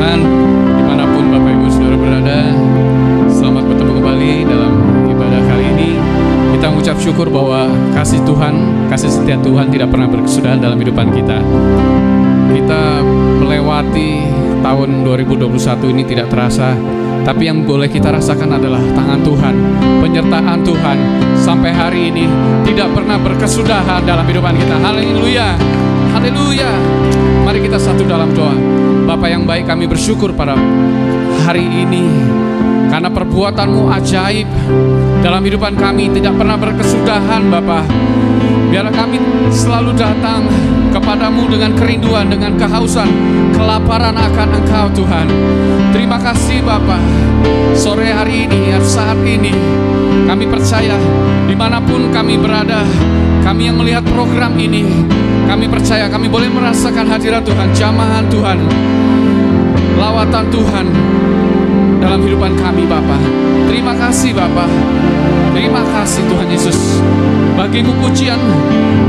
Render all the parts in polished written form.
Tuhan, dimanapun Bapak Ibu Saudara berada, selamat bertemu kembali dalam ibadah kali ini. Kita mengucap syukur bahwa kasih Tuhan, kasih setia Tuhan tidak pernah berkesudahan dalam kehidupan kita. Kita melewati tahun 2021 ini tidak terasa, tapi yang boleh kita rasakan adalah tangan Tuhan, penyertaan Tuhan sampai hari ini tidak pernah berkesudahan dalam kehidupan kita. Haleluya, haleluya. Mari kita satu dalam doa. Bapa yang baik, kami bersyukur pada hari ini karena perbuatan-Mu ajaib dalam kehidupan kami tidak pernah berkesudahan Bapa. Biarlah kami selalu datang kepadamu dengan kerinduan, dengan kehausan, kelaparan akan Engkau Tuhan. Terima kasih Bapa. Sore hari ini, saat ini, kami percaya dimanapun kami berada, kami yang melihat program ini, kami percaya kami boleh merasakan hadirat Tuhan, jamahan Tuhan, lawatan Tuhan dalam kehidupan kami Bapa. Terima kasih Bapa. Terima kasih Tuhan Yesus. Bagimu pujian,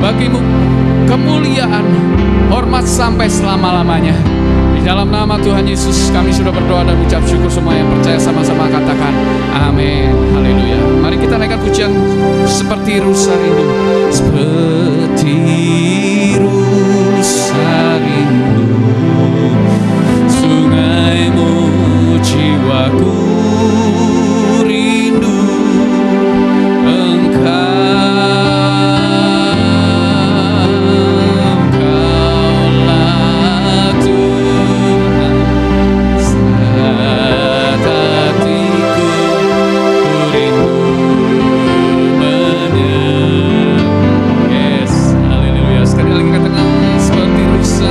bagimu kemuliaan, hormat sampai selama-lamanya. Di dalam nama Tuhan Yesus kami sudah berdoa dan ucap syukur. Semua yang percaya sama-sama katakan amin. Haleluya. Mari kita naikkan pujian seperti rusa rindu. Seperti rusa rindu, sungaimu jiwaku rindu. Seperti rusa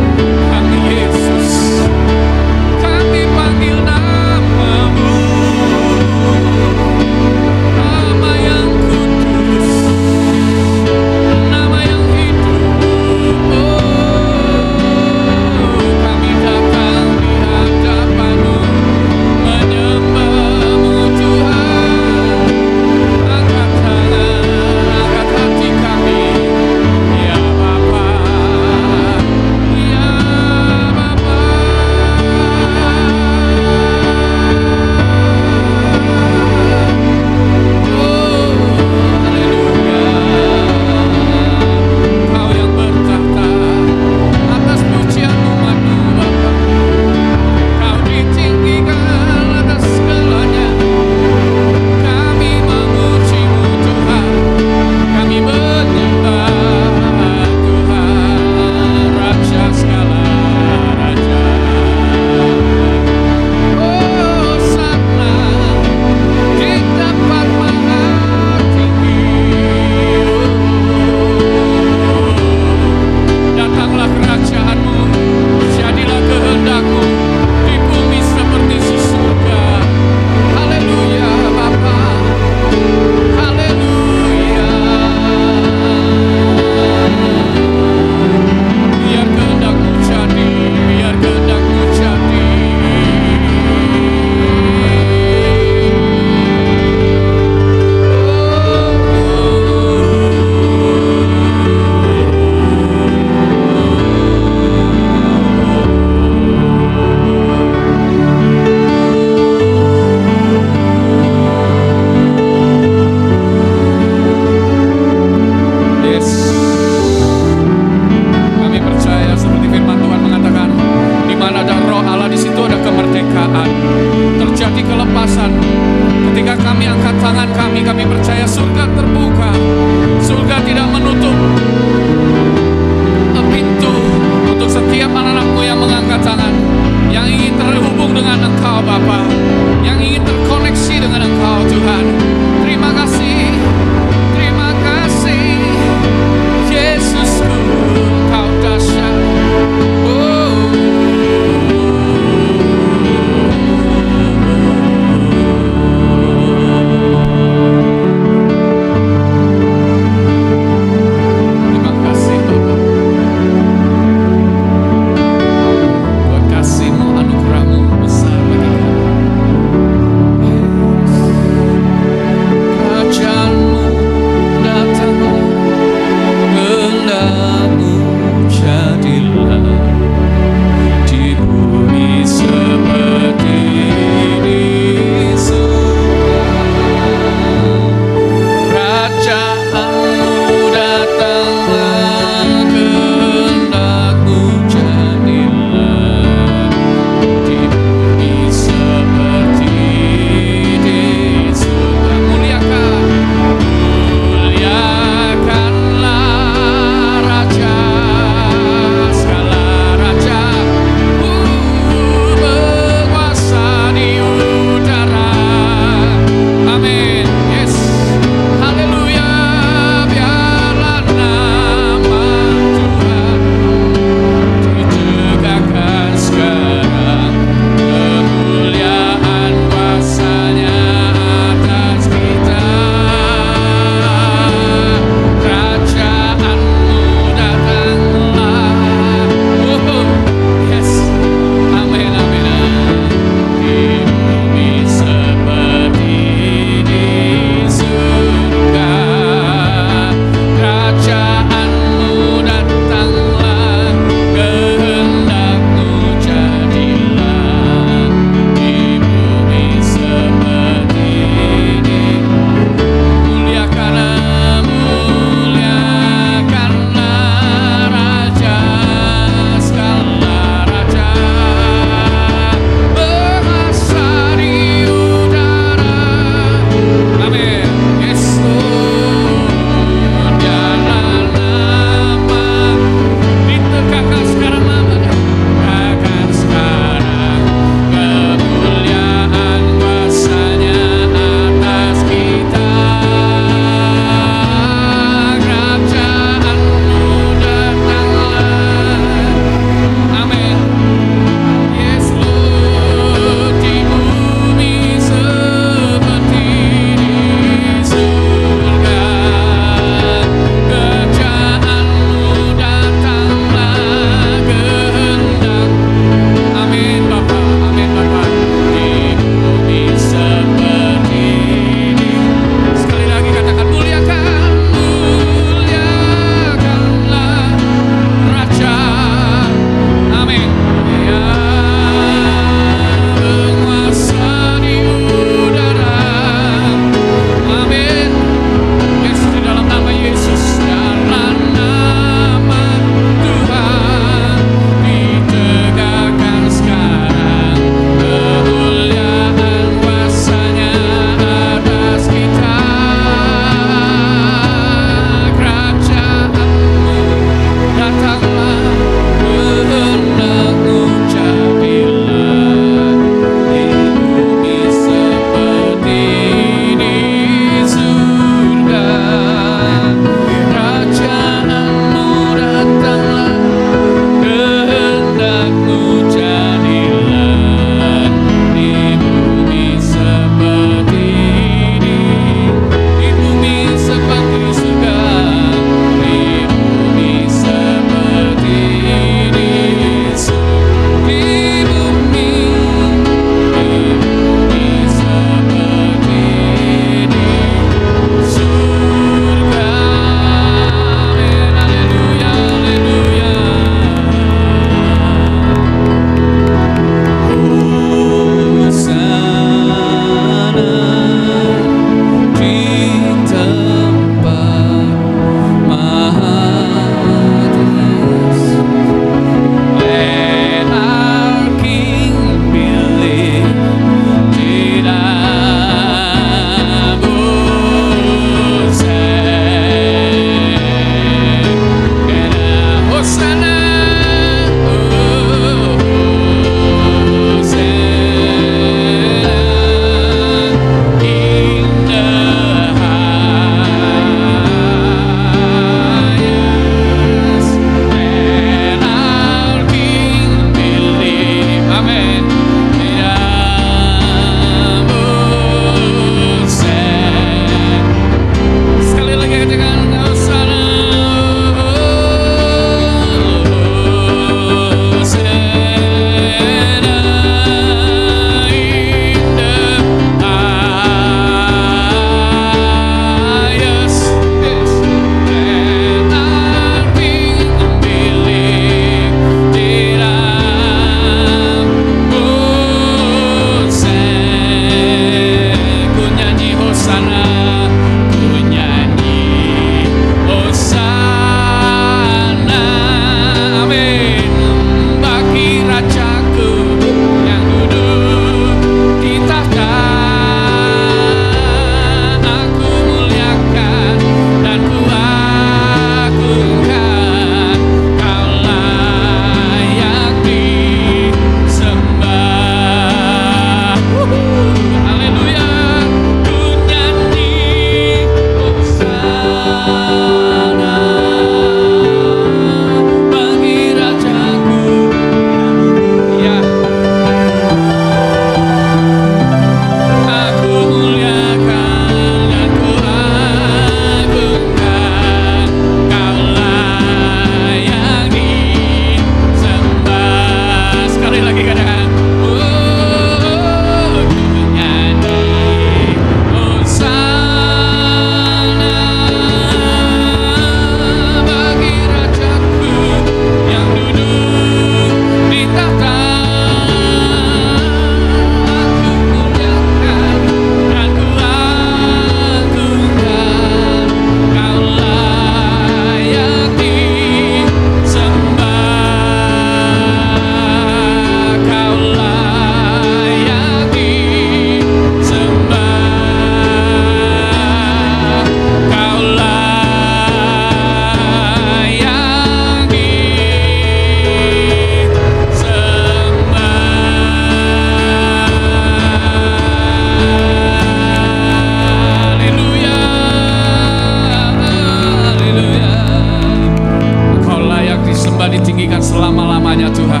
ditinggikan selama-lamanya Tuhan.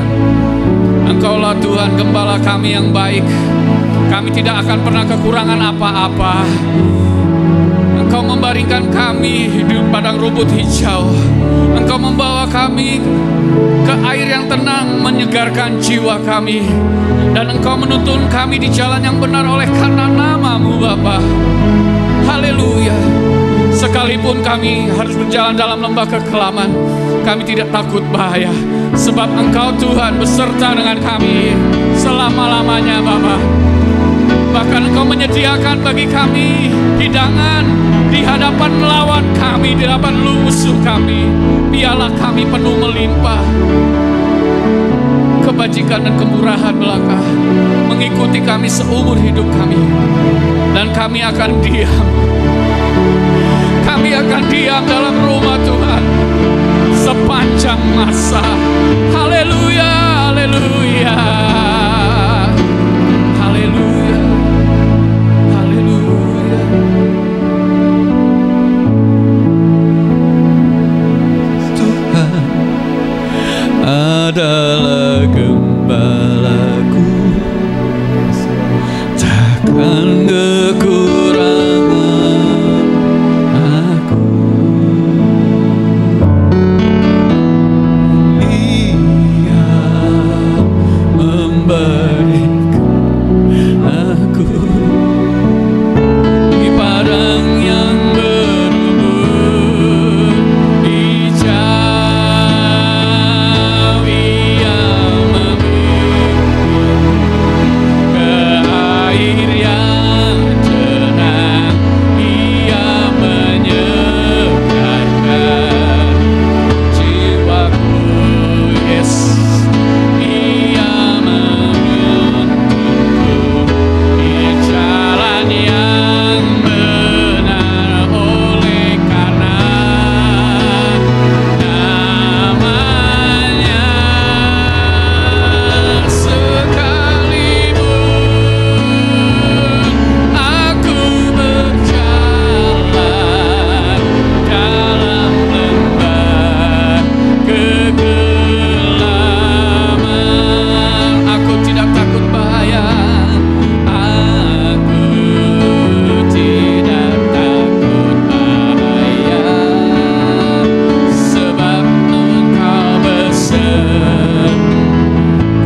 Engkaulah Tuhan gembala kami yang baik. Kami tidak akan pernah kekurangan apa-apa. Engkau membaringkan kami di padang rumput hijau. Engkau membawa kami ke air yang tenang, menyegarkan jiwa kami. Dan Engkau menuntun kami di jalan yang benar oleh karena nama-Mu Bapa. Haleluya. Sekalipun kami harus berjalan dalam lembah kekelaman, kami tidak takut bahaya, sebab Engkau Tuhan beserta dengan kami selama-lamanya Bapa. Bahkan Engkau menyediakan bagi kami hidangan di hadapan lawan kami, di hadapan musuh kami. Biarlah kami penuh melimpah kebajikan dan kemurahan belaka mengikuti kami seumur hidup kami. Dan kami akan diam. Kami akan diam dalam rumah Tuhan sepanjang masa. Haleluya, haleluya. Haleluya. Haleluya. Tuhan adalah gembalaku, takkan kekurangan aku. Ia memberikan aku di padang yang berumput hijau. Ia membimbing ke air yang tenang. Ia menyegarkan jiwaku. Yes, Ia menuntunku di jalan yang benar oleh karena namanya. Sekalipun aku berjalan dalam lembah kegelapan, aku tidak takut bahaya. Aku tidak takut bahaya, sebab Engkau beserta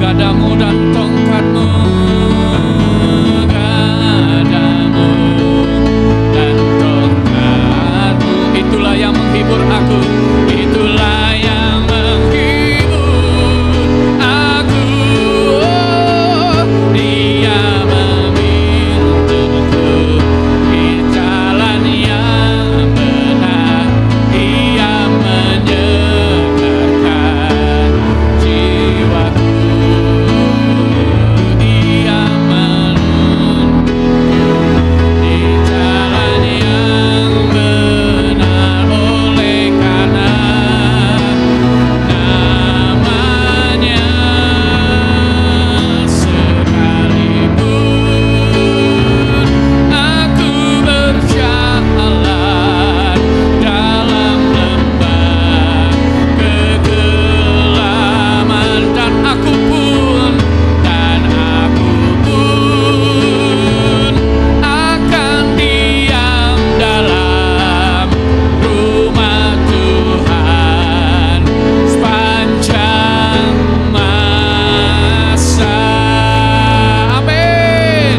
gadamu dan tongkatmu. Gadamu dan tongkatmu, itulah yang menghibur aku. Itulah yang menghibur aku. Dia membimbingku di jalan yang benar. Ia menyegarkan jiwaku. Ia menuntunku di jalan yang benar oleh karena namanya. Sekalipun aku berjalan dalam lembah kegelapan, dan aku pun akan diam dalam rumah Tuhan sepanjang masa. Amin.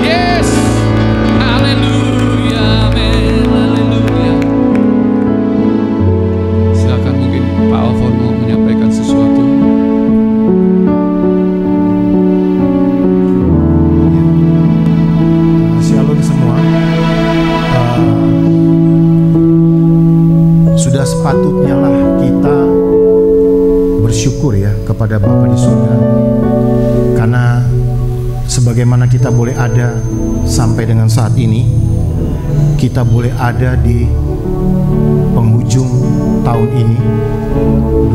Yes. Haleluya. Amin. Haleluya. Silakan, mungkin Pak Alfon mau menyampaikan sesuatu. Shalom semua. Sudah sepatutnya lah kita bersyukur ya kepada Bapa di surga, karena sebagaimana kita boleh ada sampai dengan saat ini, kita boleh ada di penghujung tahun ini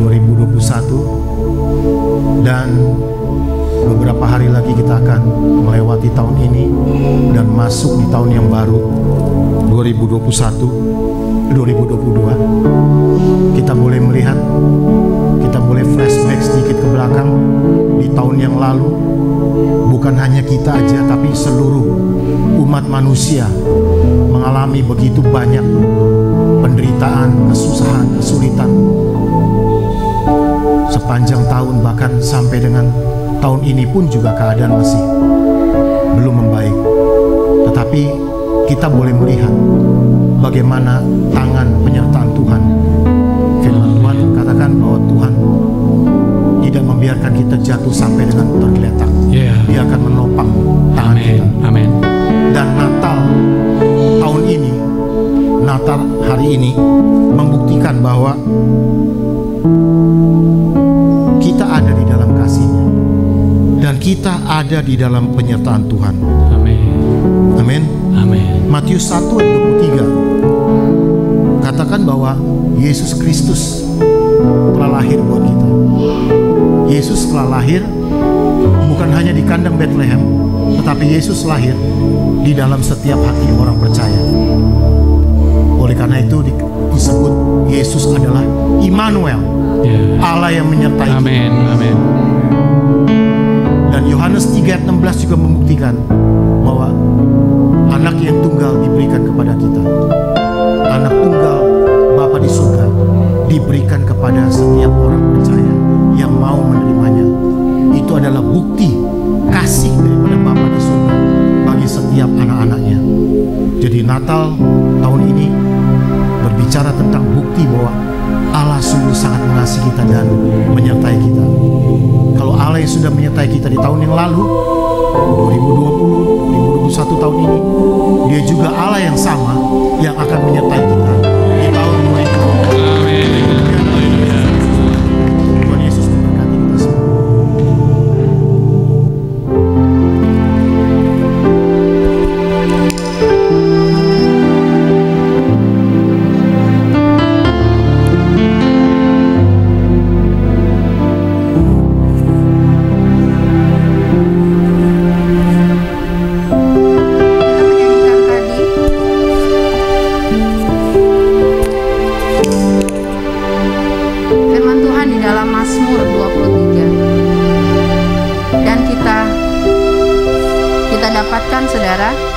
2021, dan beberapa hari lagi kita akan melewati tahun ini dan masuk di tahun yang baru 2022. Kita boleh melihat, kita boleh yang lalu, bukan hanya kita aja, tapi seluruh umat manusia mengalami begitu banyak penderitaan, kesusahan, kesulitan sepanjang tahun, bahkan sampai dengan tahun ini pun juga keadaan masih belum membaik. Tetapi kita boleh melihat bagaimana tangan penyertaan Tuhan. Firman Tuhan katakan bahwa Tuhan tidak membiarkan kita jatuh sampai dengan tergeletak. Dia akan menopang tangan kita. Amin. Dan Natal tahun ini, Natal hari ini membuktikan bahwa kita ada di dalam kasih-Nya dan kita ada di dalam penyertaan Tuhan. Amin. Amin. Amin. Matius 1 ayat 23 katakan bahwa Yesus Kristus telah lahir buat kita. Yesus telah lahir bukan hanya di kandang Bethlehem, tetapi Yesus lahir di dalam setiap hati orang percaya. Oleh karena itu disebut Yesus adalah Immanuel, Allah yang menyertai kita. Amin. Amin. Dan Yohanes 3 ayat 16 juga membuktikan bahwa anak yang tunggal diberikan kepada kita. Anak tunggal Bapa di surga diberikan kepada setiap orang percaya yang mau menerimanya. Itu adalah bukti kasih daripada Bapa di surga bagi setiap anak-anaknya. Jadi Natal tahun ini berbicara tentang bukti bahwa Allah sungguh sangat mengasihi kita dan menyertai kita. Kalau Allah yang sudah menyertai kita di tahun yang lalu, 2020, 2021 tahun ini, Dia juga Allah yang sama yang akan menyertai kita di tahun 2020. Amin. Tuhan Yesus memberkati kita semua.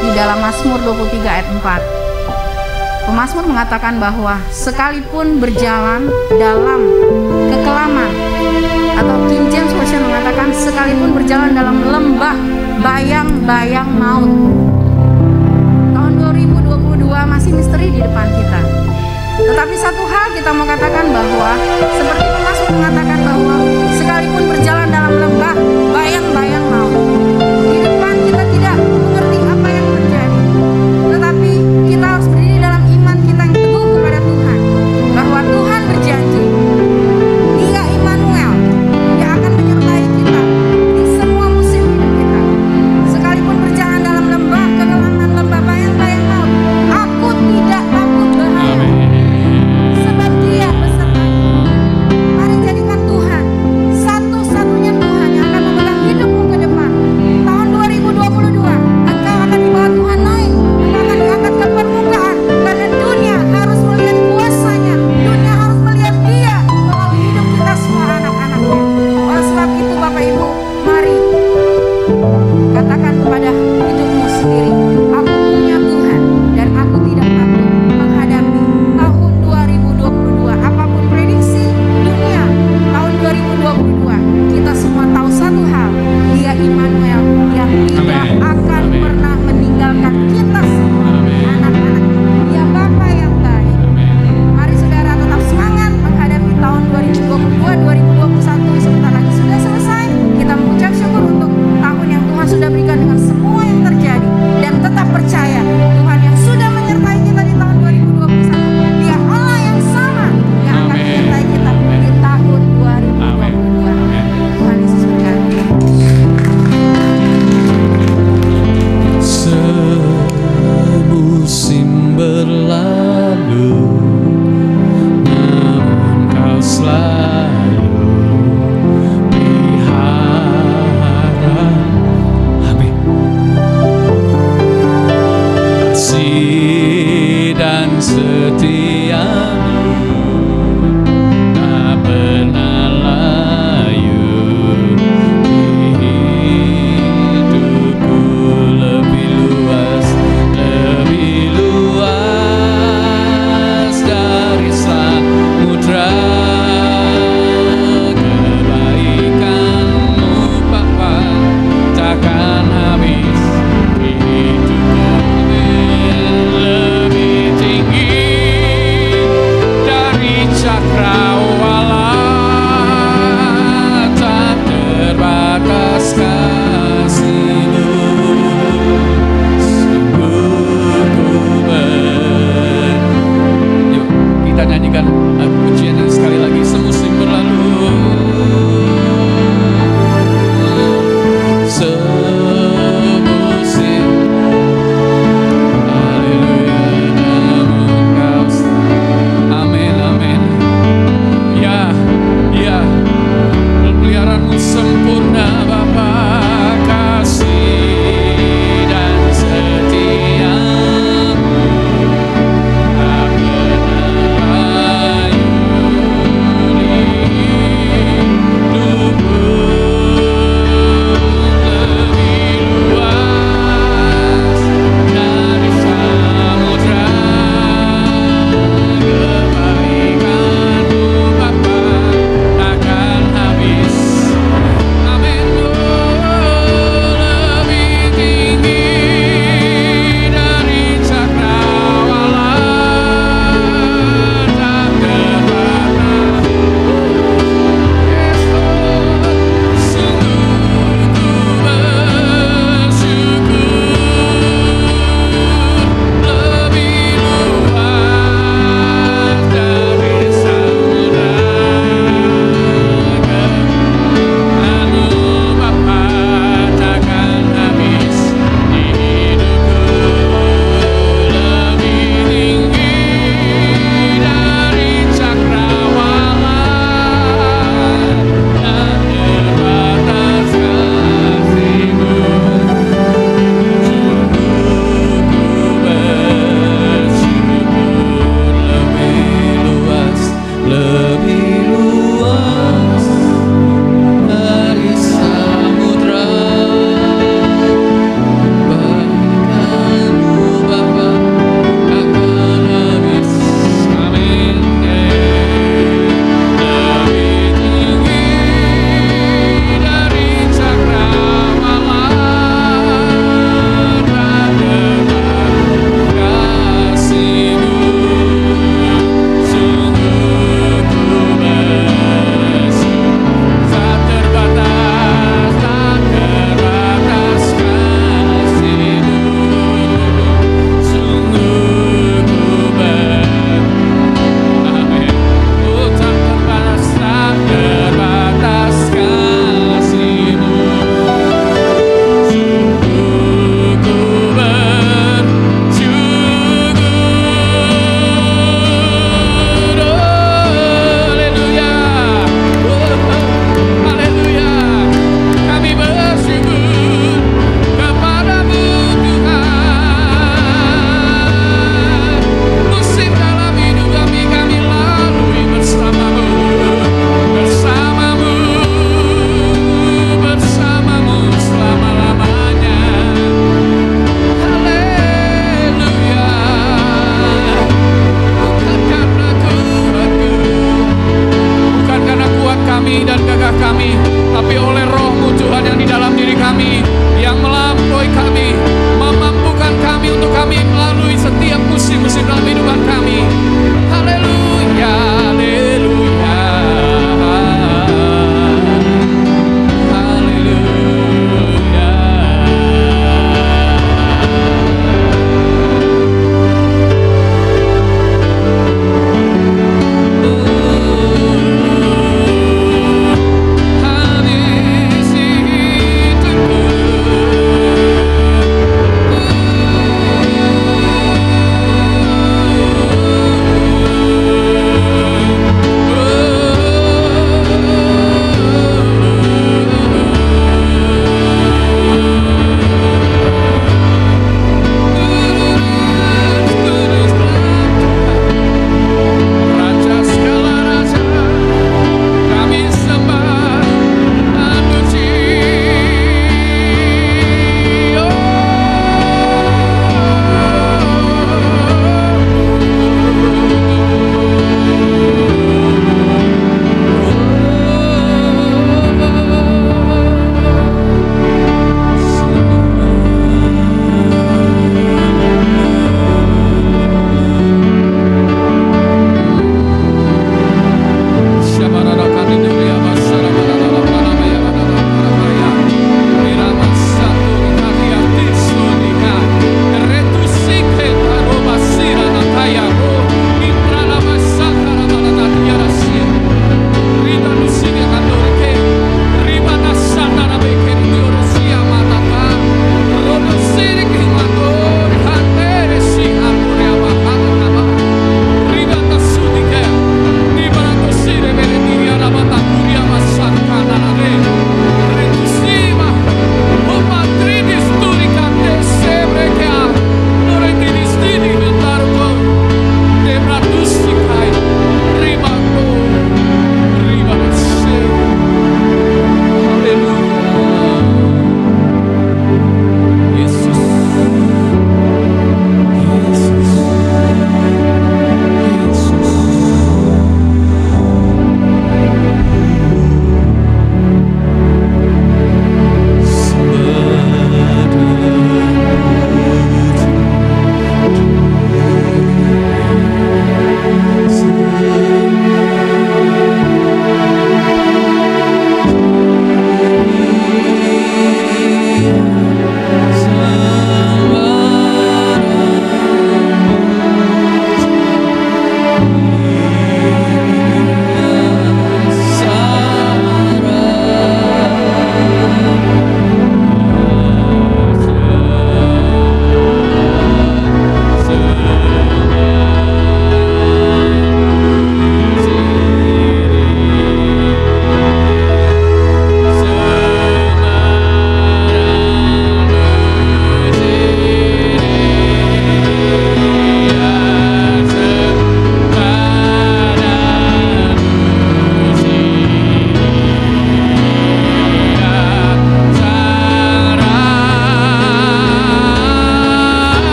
Di dalam Mazmur 23 ayat 4, pemazmur mengatakan bahwa sekalipun berjalan dalam kekelaman, atau King James Version mengatakan sekalipun berjalan dalam lembah bayang-bayang maut. Tahun 2022 masih misteri di depan kita. Tetapi satu hal kita mau katakan bahwa seperti pemazmur mengatakan bahwa sekalipun berjalan dalam lembah bayang-bayang maut, di depan kita tidak mengerti apa yang terjadi, tetapi kita harus berdiri dalam iman kita yang teguh kepada Tuhan, bahwa Tuhan berjanji Dia Immanuel, Dia akan menyertai kita di semua musim hidup kita. Sekalipun berjalan dalam lembah kegelapan, lembah bayang-bayang maut, aku tidak takut bahaya, sebab Dia besertaku. Mari jadikan kami, tapi oleh Roh-Mu Tuhan yang di dalam diri kami, yang melampaui kami, memampukan kami untuk kami melalui setiap musim-musim dalam kehidupan kami. Haleluya, haleluya, haleluya. Haleluya.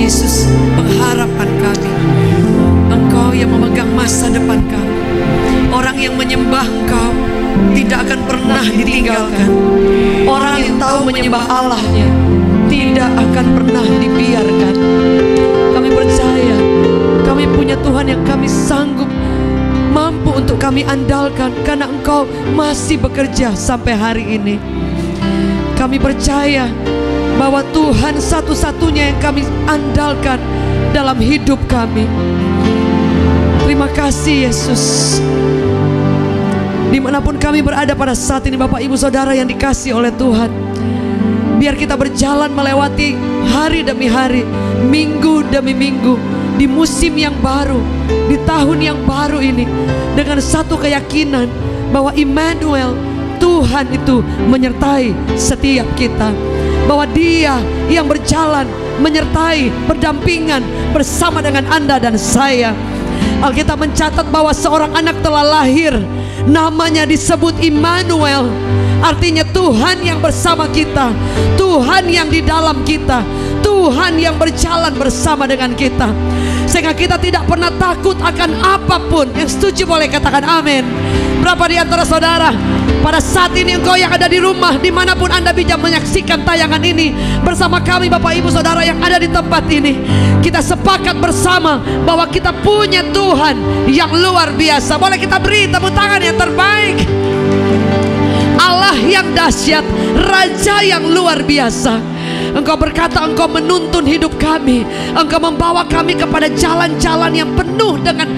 Yesus pengharapan kami. Engkau yang memegang masa depan kami. Orang yang menyembah Engkau tidak akan pernah ditinggalkan. Orang yang tahu menyembah Allahnya tidak akan pernah dibiarkan. Kami percaya kami punya Tuhan yang kami sanggup, mampu untuk kami andalkan, karena Engkau masih bekerja sampai hari ini. Kami percaya bahwa Tuhan satu-satunya yang kami andalkan dalam hidup kami. Terima kasih Yesus. Dimanapun kami berada pada saat ini, Bapak Ibu Saudara yang dikasihi oleh Tuhan, biar kita berjalan melewati hari demi hari, minggu demi minggu, di musim yang baru, di tahun yang baru ini, dengan satu keyakinan bahwa Immanuel, Tuhan itu menyertai setiap kita, bahwa Dia yang berjalan, menyertai, berdampingan bersama dengan Anda dan saya. Alkitab mencatat bahwa seorang anak telah lahir, namanya disebut Immanuel, artinya Tuhan yang bersama kita, Tuhan yang di dalam kita, Tuhan yang berjalan bersama dengan kita, sehingga kita tidak pernah takut akan apapun. Yang setuju boleh katakan amin. Berapa di antara saudara pada saat ini, engkau yang ada di rumah, dimanapun Anda bisa menyaksikan tayangan ini bersama kami, Bapak Ibu Saudara yang ada di tempat ini, kita sepakat bersama bahwa kita punya Tuhan yang luar biasa. Boleh kita beri tepuk tangan yang terbaik. Allah yang dahsyat, Raja yang luar biasa. Engkau berkata Engkau menuntun hidup kami, Engkau membawa kami kepada jalan-jalan yang penuh dengan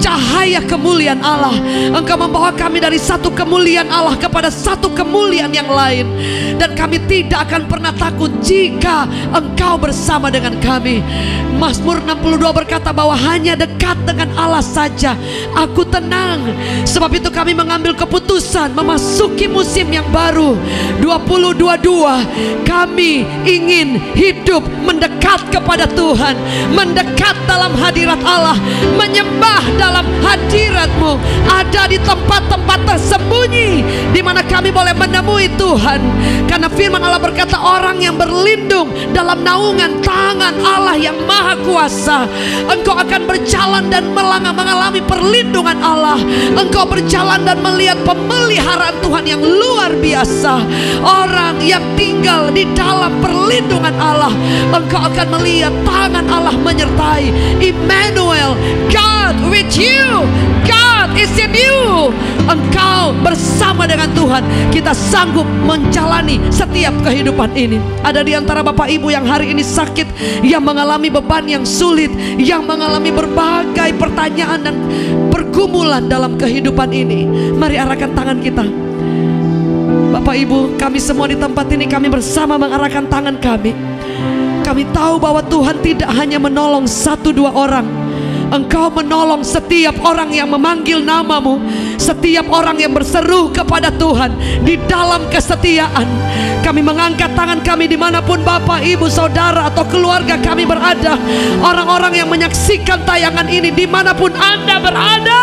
cahaya kemuliaan Allah. Engkau membawa kami dari satu kemuliaan Allah kepada satu kemuliaan yang lain, dan kami tidak akan pernah takut jika Engkau bersama dengan kami. Mazmur 62 berkata bahwa hanya dekat dengan Allah saja aku tenang. Sebab itu kami mengambil keputusan memasuki musim yang baru 2022. Kami ingin hidup mendekat kepada Tuhan, mendekat dalam hadirat Allah, menyembah dalam hadirat-Mu, ada di tempat-tempat tersembunyi di mana kami boleh menemui Tuhan. Karena firman Allah berkata, orang yang berlindung dalam naungan tangan Allah yang maha kuasa, engkau akan berjalan dan mengalami perlindungan Allah. Engkau berjalan dan melihat pemeliharaan Tuhan yang luar biasa. Orang yang tinggal di dalam perlindungan Allah, engkau akan melihat tangan Allah menyertai. Immanuel, God with you, God is in you. Engkau bersama dengan Tuhan, kita sanggup menjalani setiap kehidupan ini. Ada di antara Bapak Ibu yang hari ini sakit, yang mengalami beban yang sulit, yang mengalami berbagai pertanyaan dan pergumulan dalam kehidupan ini. Mari arahkan tangan kita. Bapak Ibu, kami semua di tempat ini, kami bersama mengarahkan tangan kami. Kami tahu bahwa Tuhan tidak hanya menolong 1-2 orang, Engkau menolong setiap orang yang memanggil nama-Mu, setiap orang yang berseru kepada Tuhan di dalam kesetiaan. Kami mengangkat tangan kami dimanapun Bapak, Ibu, Saudara atau keluarga kami berada. Orang-orang yang menyaksikan tayangan ini dimanapun Anda berada,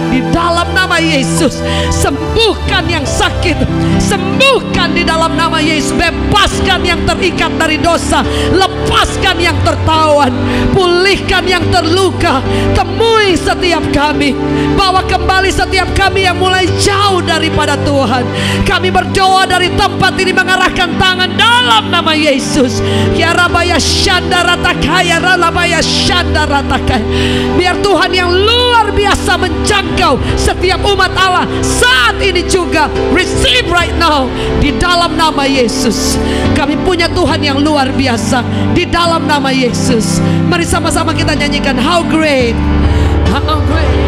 di dalam nama Yesus, sembuhkan yang sakit, sembuhkan di dalam nama Yesus. Bebaskan yang terikat dari dosa, lepaskan yang tertawan, pulihkan yang terluka. Temui setiap kami, bawa kembali setiap kami yang mulai jauh daripada Tuhan. Kami berdoa dari tempat ini mengarahkan tangan dalam nama Yesus. Ya Rabaya Shandarataka, Rabaya Shandarataka. Biar Tuhan yang luar biasa menjangkau setiap umat Allah saat ini juga. Receive right now di dalam nama Yesus. Kami punya Tuhan yang luar biasa di dalam nama Yesus. Mari sama-sama kita nyanyikan How Great, How Great. Great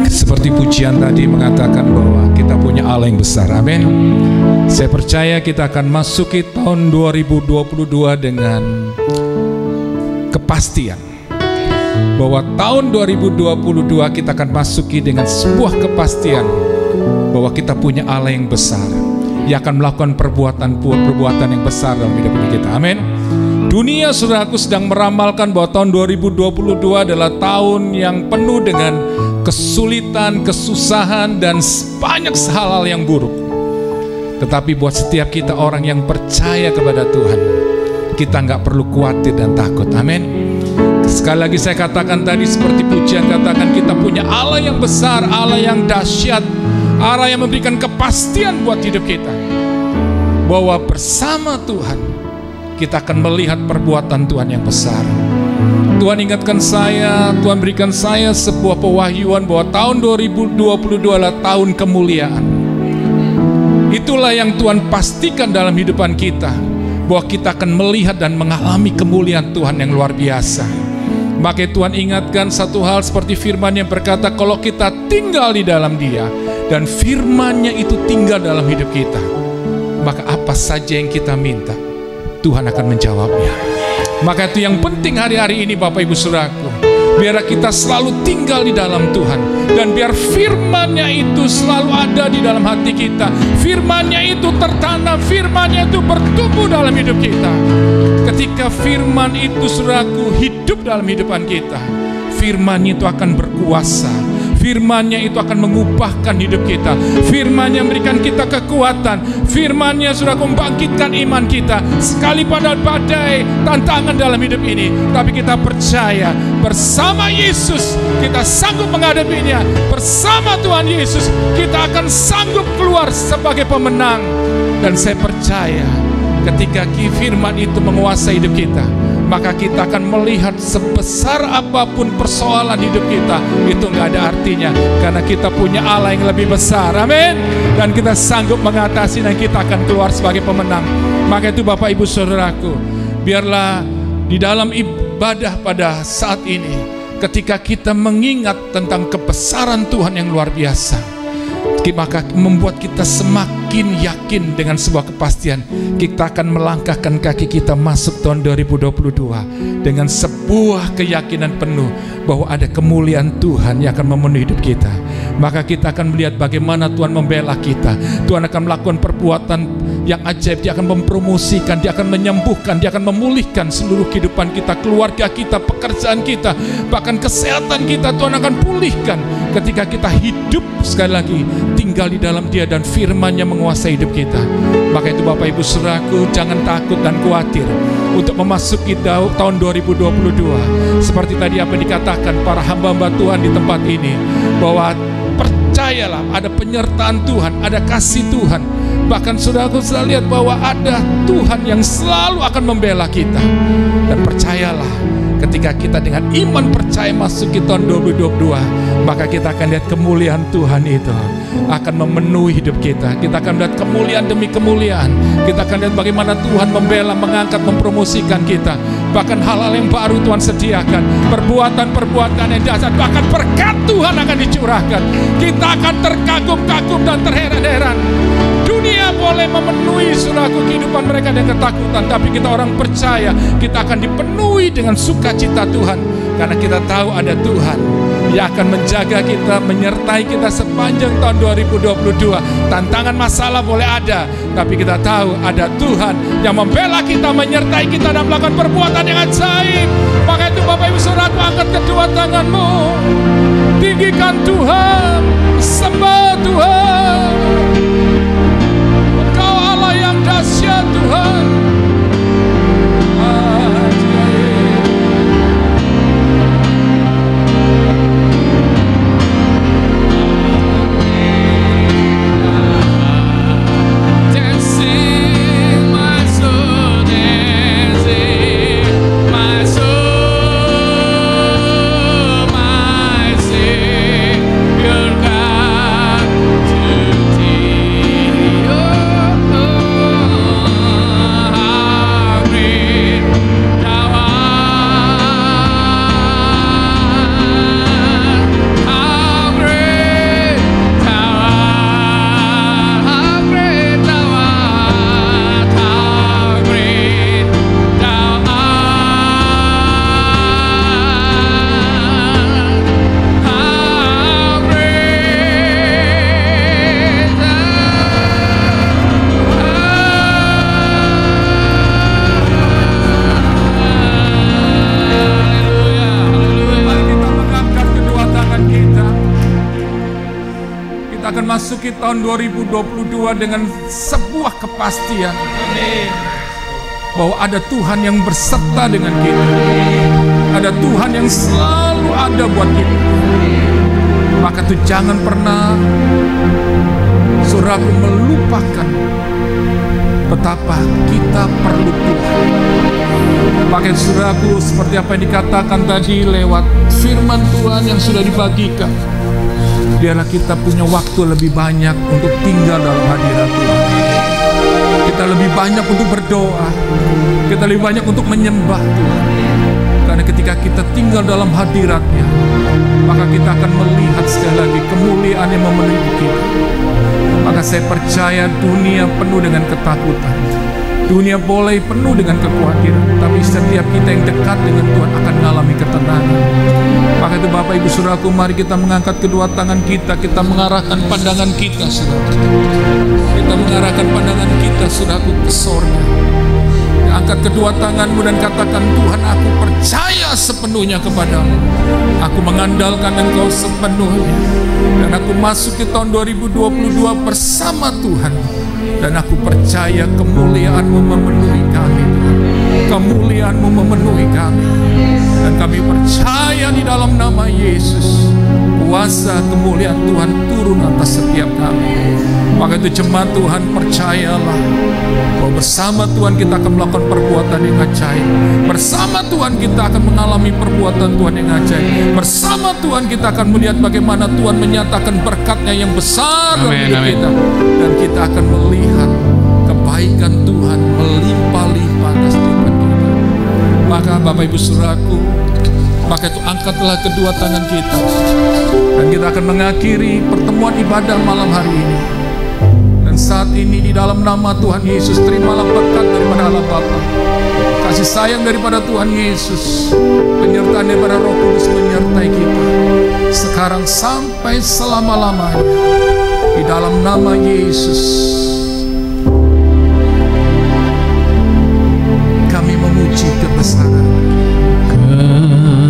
Seperti pujian tadi mengatakan bahwa kita punya Allah yang besar. Amin. Saya percaya kita akan masuki tahun 2022 dengan kepastian bahwa tahun 2022 kita akan masuki dengan sebuah kepastian bahwa kita punya Allah yang besar yang akan melakukan perbuatan yang besar dalam hidup kita. Amin. Dunia, saudaraku, sedang meramalkan bahwa tahun 2022 adalah tahun yang penuh dengan kesulitan, kesusahan, dan banyak hal-hal yang buruk. Tetapi buat setiap kita orang yang percaya kepada Tuhan, kita nggak perlu khawatir dan takut. Amin. Sekali lagi saya katakan tadi seperti pujian katakan, kita punya Allah yang besar, Allah yang dahsyat, Allah yang memberikan kepastian buat hidup kita, bahwa bersama Tuhan kita akan melihat perbuatan Tuhan yang besar. Tuhan ingatkan saya, Tuhan berikan saya sebuah pewahyuan bahwa tahun 2022 adalah tahun kemuliaan. Itulah yang Tuhan pastikan dalam hidupan kita, bahwa kita akan melihat dan mengalami kemuliaan Tuhan yang luar biasa. Maka Tuhan ingatkan satu hal seperti firman yang berkata, kalau kita tinggal di dalam Dia dan firman-Nya itu tinggal dalam hidup kita, maka apa saja yang kita minta, Tuhan akan menjawabnya. Maka itu yang penting hari-hari ini Bapak Ibu Saudaraku, biar kita selalu tinggal di dalam Tuhan, dan biar firman-Nya itu selalu ada di dalam hati kita, firman-Nya itu tertanam, firman-Nya itu bertumbuh dalam hidup kita. Ketika firman itu, saudaraku, hidup dalam hidupan kita, firman-Nya itu akan berkuasa, firman-Nya itu akan mengubahkan hidup kita, firman-Nya memberikan kita kekuatan, firman-Nya sudah membangkitkan iman kita. Sekali pada badai tantangan dalam hidup ini, tapi kita percaya bersama Yesus kita sanggup menghadapinya. Bersama Tuhan Yesus kita akan sanggup keluar sebagai pemenang. Dan saya percaya ketika firman itu menguasai hidup kita, maka kita akan melihat sebesar apapun persoalan hidup kita, itu nggak ada artinya, karena kita punya Allah yang lebih besar. Amin. Dan kita sanggup mengatasi, dan kita akan keluar sebagai pemenang. Maka itu Bapak Ibu Saudaraku, biarlah di dalam ibadah pada saat ini, ketika kita mengingat tentang kebesaran Tuhan yang luar biasa, maka membuat kita semakin yakin dengan sebuah kepastian. Kita akan melangkahkan kaki kita masuk tahun 2022 dengan sebuah keyakinan penuh bahwa ada kemuliaan Tuhan yang akan memenuhi hidup kita. Maka kita akan melihat bagaimana Tuhan membela kita. Tuhan akan melakukan perbuatan yang ajaib. Dia akan mempromosikan, Dia akan menyembuhkan, Dia akan memulihkan seluruh kehidupan kita, keluarga kita, pekerjaan kita, bahkan kesehatan kita. Tuhan akan pulihkan ketika kita hidup, sekali lagi, tinggal di dalam Dia dan firman-Nya menguasai hidup kita. Maka itu Bapak Ibu Saudaraku, jangan takut dan khawatir untuk memasuki tahun 2022. Seperti tadi apa yang dikatakan para hamba-hamba Tuhan di tempat ini, bahwa percayalah ada penyertaan Tuhan, ada kasih Tuhan. Bahkan saudaraku sudah lihat bahwa ada Tuhan yang selalu akan membela kita. Dan percayalah, ketika kita dengan iman percaya masuk ke tahun 2022, maka kita akan lihat kemuliaan Tuhan itu akan memenuhi hidup kita. Kita akan lihat kemuliaan demi kemuliaan. Kita akan lihat bagaimana Tuhan membela, mengangkat, mempromosikan kita. Bahkan hal-hal yang baru Tuhan sediakan, perbuatan-perbuatan yang dahsyat, bahkan berkat Tuhan akan dicurahkan. Kita akan terkagum-kagum dan terheran-heran. Dunia boleh memenuhi saudaraku kehidupan mereka dengan ketakutan, tapi kita orang percaya kita akan dipenuhi dengan sukacita Tuhan, karena kita tahu ada Tuhan yang akan menjaga kita, menyertai kita sepanjang tahun 2022. Tantangan masalah boleh ada, tapi kita tahu ada Tuhan yang membela kita, menyertai kita dan melakukan perbuatan yang ajaib. Maka itu Bapak Ibu Saudaraku, angkat kedua tanganmu, tinggikan Tuhan, sembah Tuhan. Engkau Allah yang dahsyat Tuhan. To memasuki tahun 2022 dengan sebuah kepastian bahwa ada Tuhan yang berserta dengan kita. Ada Tuhan yang selalu ada buat kita. Maka tuh jangan pernah saudaraku melupakan betapa kita perlu Tuhan. Maka saudaraku, seperti apa yang dikatakan tadi lewat firman Tuhan yang sudah dibagikan, biarlah kita punya waktu lebih banyak untuk tinggal dalam hadirat Tuhan. Kita lebih banyak untuk berdoa. Kita lebih banyak untuk menyembah Tuhan. Karena ketika kita tinggal dalam hadirat-Nya, maka kita akan melihat sekali lagi kemuliaan yang memenuhi kita. Maka saya percaya dunia penuh dengan ketakutan. Dunia boleh penuh dengan kekhawatiran, tapi setiap kita yang dekat dengan Tuhan akan mengalami ketenangan. Maka itu Bapak Ibu Saudaraku, mari kita mengangkat kedua tangan kita mengarahkan pandangan kita, saudara. Kita mengarahkan pandangan kita, saudaraku, ke sorga. Angkat kedua tanganmu dan katakan, Tuhan, aku percaya sepenuhnya kepadamu. Aku mengandalkan Engkau sepenuhnya. Dan aku masuk ke tahun 2022 bersama Tuhan. Dan aku percaya kemuliaan-Mu memenuhi kami, Tuhan. Kemuliaan-Mu memenuhi kami. Dan kami percaya di dalam nama Yesus, kuasa kemuliaan Tuhan turun atas setiap kami. Maka itu jemaat Tuhan, percayalah bahwa bersama Tuhan kita akan melakukan perbuatan yang ajaib. Bersama Tuhan kita akan mengalami perbuatan Tuhan yang ajaib. Bersama Tuhan kita akan melihat bagaimana Tuhan menyatakan berkat-Nya yang besar dalam hidup kita. Dan kita akan melihat kebaikan Tuhan melimpah-limpah atas kehidupan kita. Maka Bapak Ibu Saudaraku, maka itu angkatlah kedua tangan kita. Dan kita akan mengakhiri pertemuan ibadah malam hari ini. Saat ini di dalam nama Tuhan Yesus, terimalah berkat daripada Allah Bapa, kasih sayang daripada Tuhan Yesus, penyertaan daripada Roh Kudus menyertai kita sekarang sampai selama-lamanya di dalam nama Yesus. Kami memuji kebesaran. Ajaib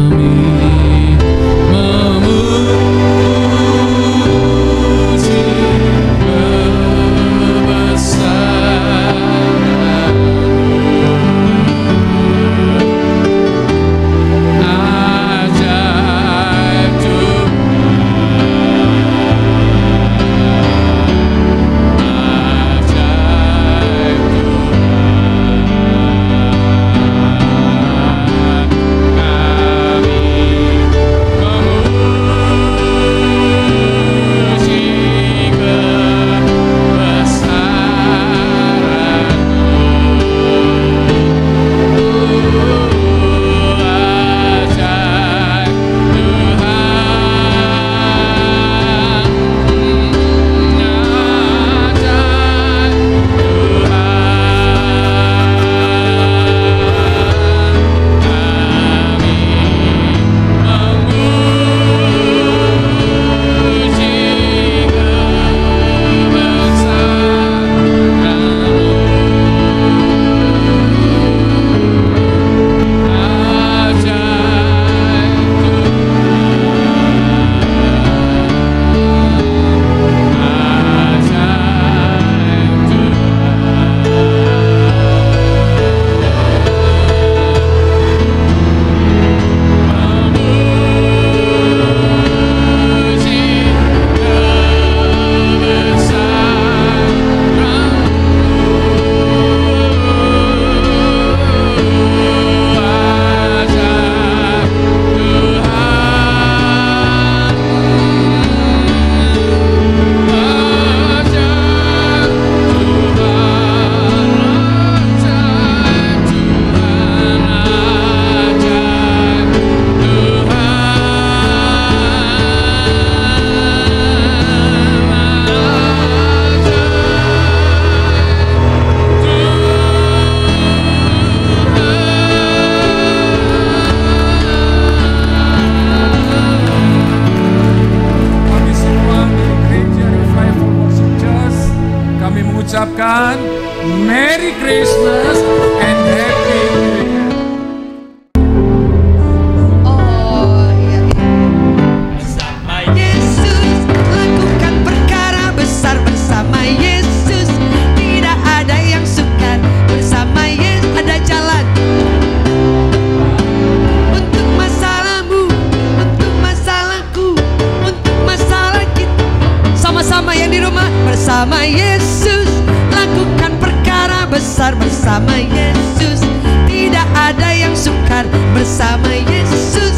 bersama Yesus. Tidak ada yang sukar bersama Yesus.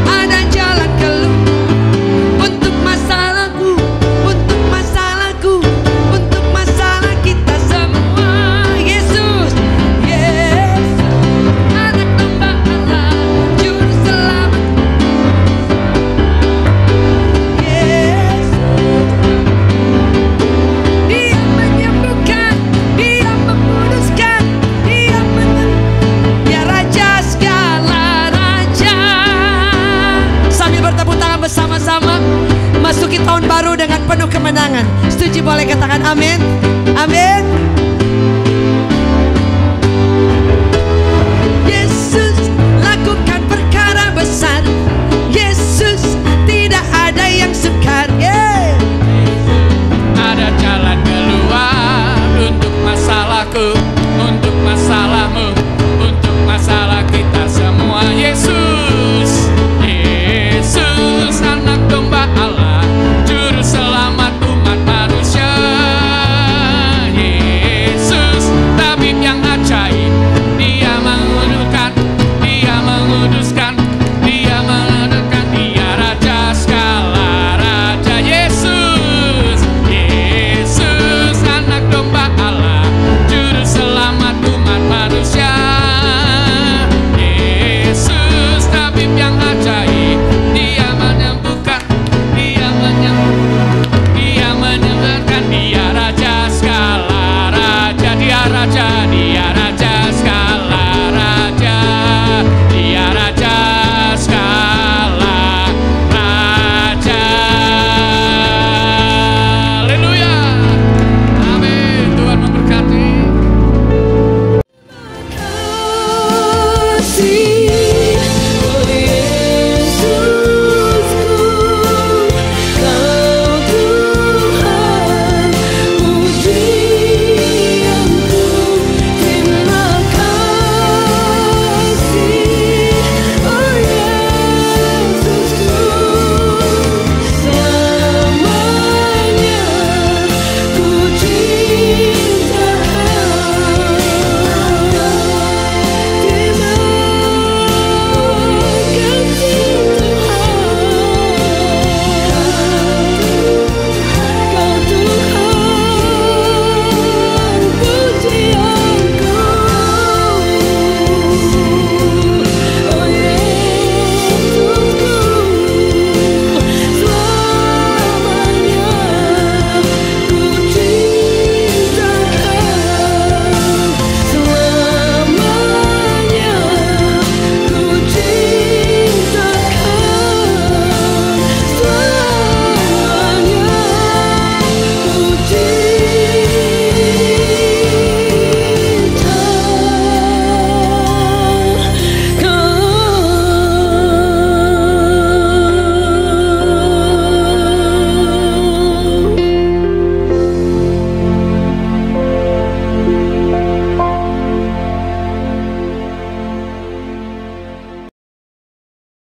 Ada jalan keluar untuk masalahku, untuk masalahku, untuk masalah kita semua. Yesus, Yesus, anak domba Allah, juru selamat. Yesus, Dia menyembuhkan, Dia memuduskan, Dia Dia Raja segala raja. Sambil bertepuk tangan bersama-sama, masuki tahun baru dengan penuh kemenangan. Setuju boleh katakan amin. Amin.